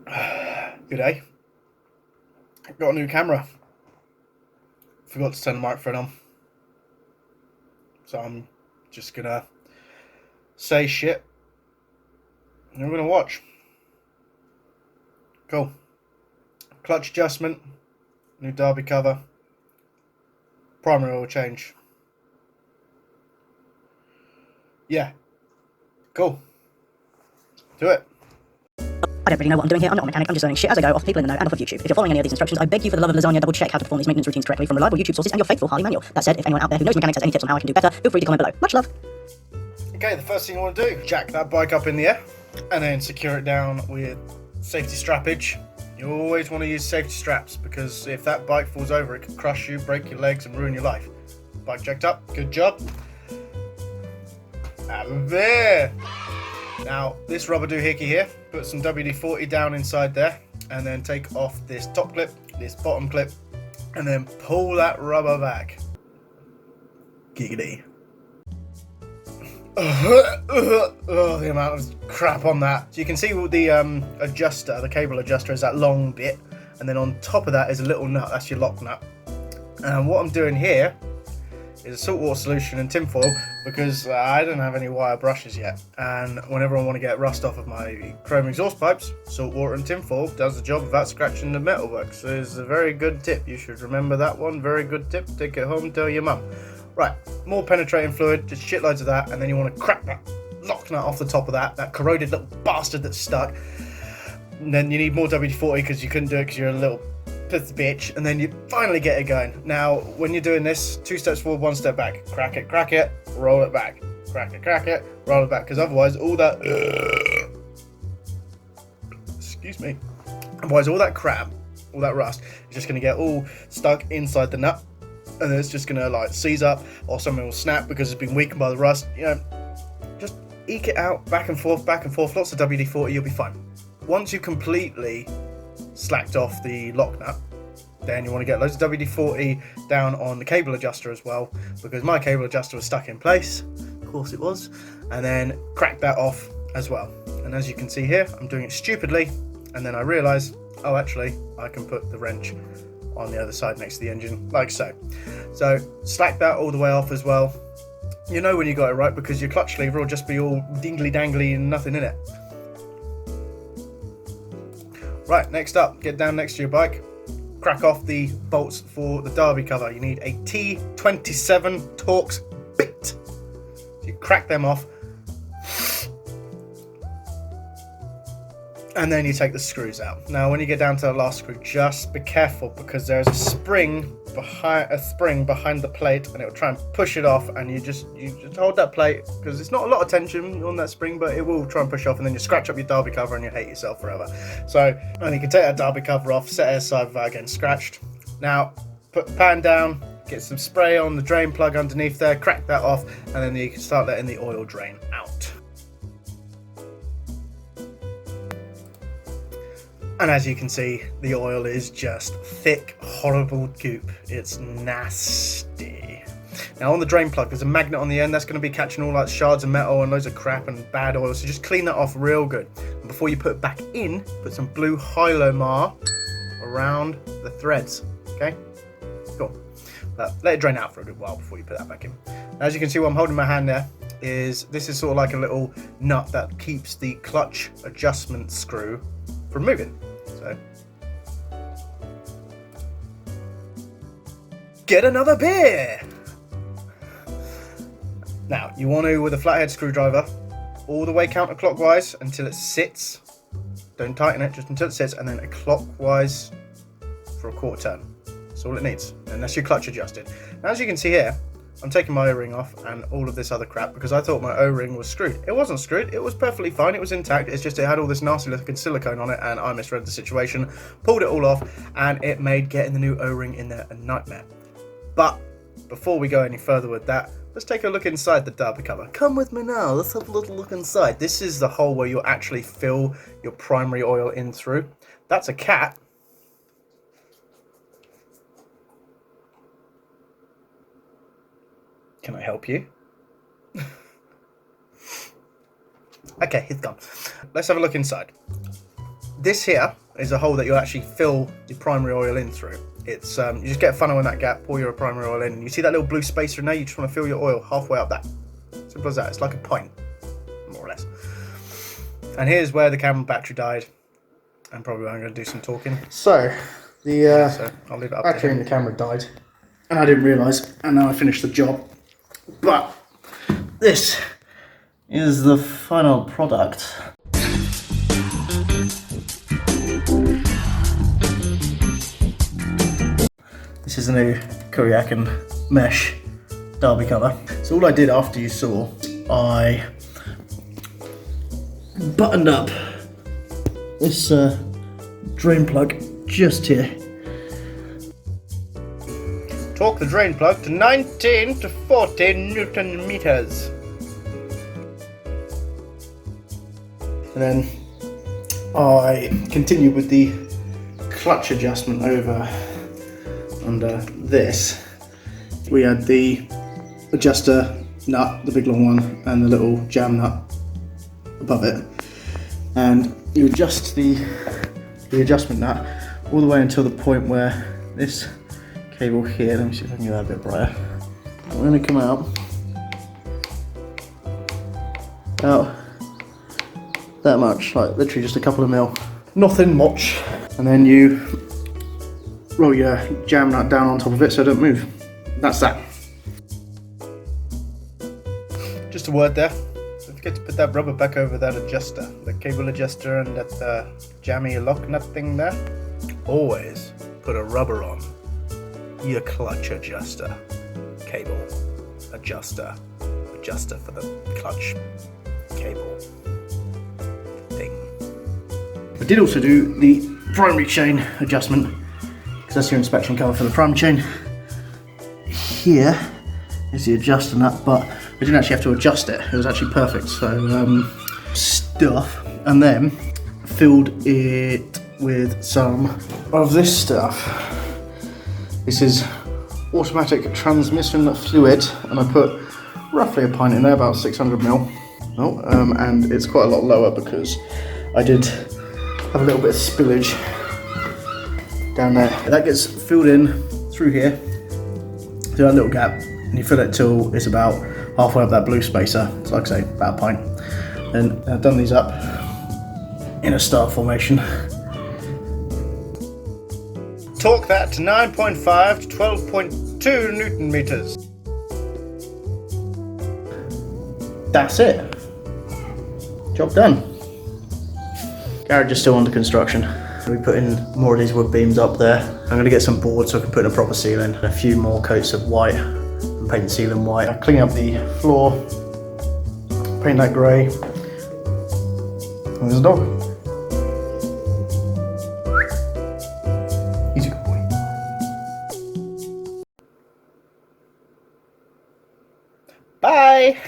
Good day. Got a new camera. Forgot to turn the microphone on. So I'm just gonna say shit and we're gonna watch. Cool. Clutch adjustment, new Derby cover, primary oil change. Yeah. Cool. Do it. I don't really know what I'm doing here. I'm not a mechanic. I'm just learning shit as I go off people in the know and off of YouTube. If you're following any of these instructions, I beg you for the love of lasagna, double check how to perform these maintenance routines correctly from reliable YouTube sources and your faithful Harley manual. That said, if anyone out there who knows mechanics has any tips on how I can do better, feel free to comment below. Much love. Okay, the first thing you want to do, jack that bike up in the air and then secure it down with safety strappage. You always want to use safety straps because if that bike falls over, it can crush you, break your legs and ruin your life. Bike jacked up, good job. Out of there. Now, this rubber doohickey here, put some WD-40 down inside there and then take off this top clip, this bottom clip, and then pull that rubber back. Giggity. Oh, the amount of crap on that. So you can see the adjuster, the cable adjuster is that long bit, and then on top of that is a little nut, that's your lock nut. And what I'm doing here is a saltwater solution and tinfoil because I don't have any wire brushes yet, and whenever I want to get rust off of my chrome exhaust pipes, saltwater and tinfoil does the job without scratching the metalwork. So it's a very good tip, you should remember that one. Very good tip, take it home, tell your mum. Right, more penetrating fluid, just shitloads of that, and then you want to crack that lock nut off the top of that corroded little bastard that's stuck. And then you need more WD-40 because you couldn't do it because you're a little pissed bitch, and then you finally get it going. Now, when you're doing this, 2 steps forward, 1 step back. Crack it, roll it back. Crack it, roll it back, because otherwise all that excuse me. Otherwise all that crap, all that rust is just going to get all stuck inside the nut, and then it's just going to like seize up, or something will snap because it's been weakened by the rust. You know, just eke it out, back and forth, lots of WD-40, you'll be fine. Once you completely slacked off the lock nut, then you want to get loads of WD-40 down on the cable adjuster as well, because my cable adjuster was stuck in place, of course it was, and then crack that off as well. And as you can see here, I'm doing it stupidly, and then I realised, oh actually I can put the wrench on the other side next to the engine, like so. So slack that all the way off as well. You know when you got it right, because your clutch lever will just be all dingly dangly and nothing in it. Right, next up, get down next to your bike, crack off the bolts for the Derby cover. You need a T27 Torx bit. So you crack them off, and then you take the screws out. Now, when you get down to the last screw, just be careful because there's a spring behind the plate, and it will try and push it off. And you just hold that plate because it's not a lot of tension on that spring, but it will try and push off, and then you scratch up your Derby cover and you hate yourself forever. So, and you can take that Derby cover off, set it aside without getting scratched. Now, put the pan down, get some spray on the drain plug underneath there, crack that off, and then you can start letting the oil drain out. And as you can see, the oil is just thick, horrible goop. It's nasty. Now on the drain plug, there's a magnet on the end that's going to be catching all that shards of metal and loads of crap and bad oil. So just clean that off real good. And before you put it back in, put some blue Hylomar around the threads. Okay? Cool. But let it drain out for a good while before you put that back in. As you can see, what I'm holding in my hand there is, this is sort of like a little nut that keeps the clutch adjustment screw from moving. So get another beer. Now you want to, with a flathead screwdriver, all the way counterclockwise until it sits. Don't tighten it, just until it sits, and then a clockwise for a quarter turn. That's all it needs, and that's your clutch adjusted. Now, as you can see here, I'm taking my O-ring off and all of this other crap because I thought my O-ring was screwed. It wasn't screwed, it was perfectly fine, it was intact. It's just it had all this nasty looking silicone on it, and I misread the situation, pulled it all off, and it made getting the new O-ring in there a nightmare. But before we go any further with that, let's take a look inside the Derby cover. Come with me now, let's have a little look inside. This is the hole where you'll actually fill your primary oil in through. That's a cat. Can I help you? Okay, he's gone. Let's have a look inside. This here is a hole that you actually fill your primary oil in through. It's you just get a funnel in that gap, pour your primary oil in, and you see that little blue spacer in there. You just want to fill your oil halfway up that. Simple as that. It's like a pint, more or less. And here's where the camera battery died, and probably I'm going to do some talking. So the I'll leave it up battery in the camera died, and I didn't realise, and now I finished the job. But this is the final product. This is the new KURYAKYN mesh derby cover. So all I did after you saw, I buttoned up this drain plug just here. Torque the drain plug to 19 to 40 Newton meters. And then I continue with the clutch adjustment over under this. We had the adjuster nut, the big long one, and the little jam nut above it. And you adjust the adjustment nut all the way until the point where this cable here, let me see if I can get that a bit brighter. I'm going to come out about that much, like literally just a couple of mil, nothing much. And then you roll your jam nut down on top of it so it don't move. That's that. Just a word there. Don't forget to put that rubber back over that adjuster, the cable adjuster and that jammy lock nut thing there. Always put a rubber on your clutch adjuster, cable adjuster, adjuster for the clutch cable thing. I did also do the primary chain adjustment, because that's your inspection cover for the primary chain. Here is the adjuster nut, but I didn't actually have to adjust it. It was actually perfect. So stuff, and then filled it with some of this stuff. This is automatic transmission fluid, and I put roughly a pint in there, about 600 ml. And it's quite a lot lower because I did have a little bit of spillage down there. That gets filled in through here, through that little gap, and you fill it till it's about halfway up that blue spacer. So like I say, about a pint. And I've done these up in a star formation. Torque that to 9.5 to 12.2 Newton meters. That's it. Job done. Garage is still under construction. We're putting more of these wood beams up there. I'm going to get some boards so I can put in a proper ceiling. A few more coats of white and paint the ceiling white. I clean up the floor, paint that grey. And there's a dog. He's a good boy. Bye!